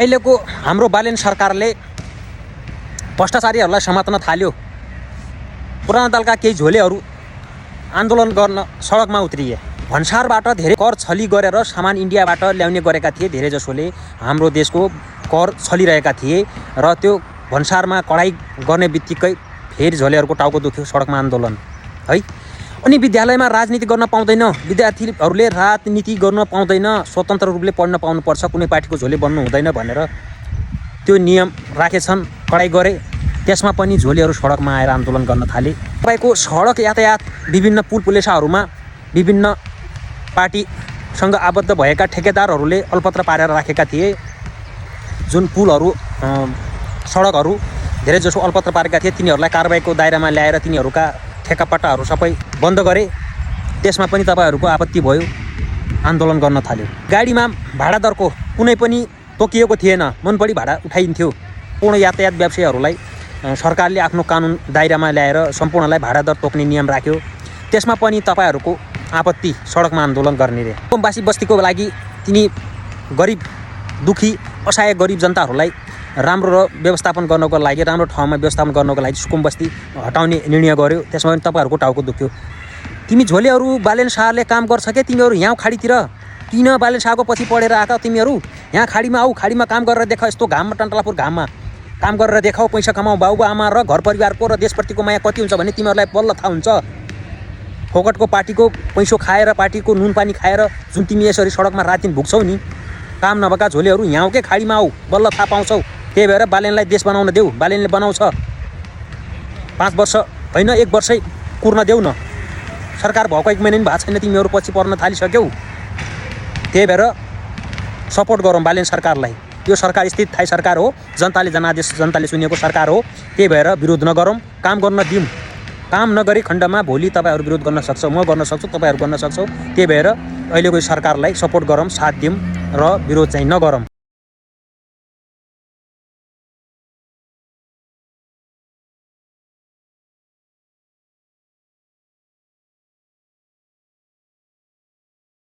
अहिलेको हाम्रो बालेन सरकारले भ्रष्टाचारीहरूलाई समात्न थाल्यो। पुरानो दलका केही झोलेहरू आन्दोलन गर्न सडकमा उत्रिए। भन्सारबाट धेरै कर छली गरेर सामान इन्डियाबाट ल्याउने गरेका थिए। धेरै जसोले हाम्रो देशको कर छलिरहेका थिए र त्यो भन्सारमा कडाई गर्ने बित्तिकै फेरि झोलेहरूको टाउको दुख्यो, सडकमा आन्दोलन है। अनि विद्यालयमा राजनीति गर्न पाउँदैन, विद्यार्थीहरूले राजनीति गर्न पाउँदैन, स्वतन्त्र रूपले पढ्न पाउनुपर्छ, कुनै पार्टीको झोले बन्नु हुँदैन भनेर त्यो नियम राखेछन्, कडाई गरे। त्यसमा पनि झोलेहरू सडकमा आएर आन्दोलन गर्न थाले। तपाईँको सडक यातायात विभिन्न पुल पुलेसाहरूमा विभिन्न पार्टीसँग आबद्ध भएका ठेकेदारहरूले अलपत्र पारेर राखेका थिए। जुन पुलहरू सडकहरू धेरैजसो अलपत्र पारेका थिए तिनीहरूलाई कारबाहीको दायरामा ल्याएर तिनीहरूका ठेकापट्टाहरू सबै बन्द गरे। त्यसमा पनि तपाईँहरूको आपत्ति भयो, आन्दोलन गर्न थाल्यो। गाडीमा भाडा दरको कुनै पनि तोकिएको थिएन, मनपरी भाडा उठाइन्थ्यो। पूर्ण यातायात व्यवसायीहरूलाई सरकारले आफ्नो कानुन दायरामा ल्याएर सम्पूर्णलाई भाडा दर तोक्ने नियम राख्यो। त्यसमा पनि तपाईँहरूको आपत्ति, सडकमा आन्दोलन गर्ने रे। सुकुम्बासी बस्तीको लागि तिनी गरिब दुखी असहाय गरिब जनताहरूलाई राम्रो र व्यवस्थापन गर्नको लागि, राम्रो ठाउँमा व्यवस्थापन गर्नको लागि सुकुम बस्ती हटाउने निर्णय गर्यो। त्यसमा पनि तपाईँहरूको टाउको दुख्यो। तिमी झोलेहरू बालेन शाहले काम गर्छ के? तिमीहरू यहाँ खाडीतिर किन बालेन शाहको पछि पढेर आएका तिमीहरू? यहाँ खाडीमा आऊ, खाडीमा काम गरेर देखाऊ। यस्तो घाममा टन्टलापुर घाममा काम गरेर देखाऊ, पैसा कमाऊ। बाबुआमा र घर परिवारको र देशप्रतिको माया कति हुन्छ भन्ने तिमीहरूलाई बल्ल थाहा हुन्छ। फोकटको पार्टीको पैसो खाएर, पार्टीको नुन पानी खाएर जुन तिमी यसरी सडकमा रातदिन भुक्छौ नि, काम नभएका झोलेहरू यहाँ के खाडीमा आऊ, बल्ल थाहा पाउँछौ। त्यही भएर बालेनलाई देश बनाउन देऊ, बालेनले बनाउँछ। 5 वर्ष होइन 1 वर्षै कुर्न देऊ न। सरकार भएको 1 महिना पनि भएको छैन, तिमीहरू पछि पर्न थालिसक्यौ। त्यही भएर सपोर्ट गरौँ बालेन सरकारलाई। यो सरकार स्थायी सरकार हो, जनताले जनादेश जनताले चुनेको सरकार हो। त्यही भएर विरोध नगरौँ, काम गर्न दिउँ। काम नगरी खण्डमा भोलि तपाईँहरू विरोध गर्न सक्छौ, म गर्न सक्छु, तपाईँहरू गर्न सक्छौ। त्यही भएर अहिलेको सरकारलाई सपोर्ट गरौँ, साथ दिउँ र विरोध चाहिँ नगरौँ।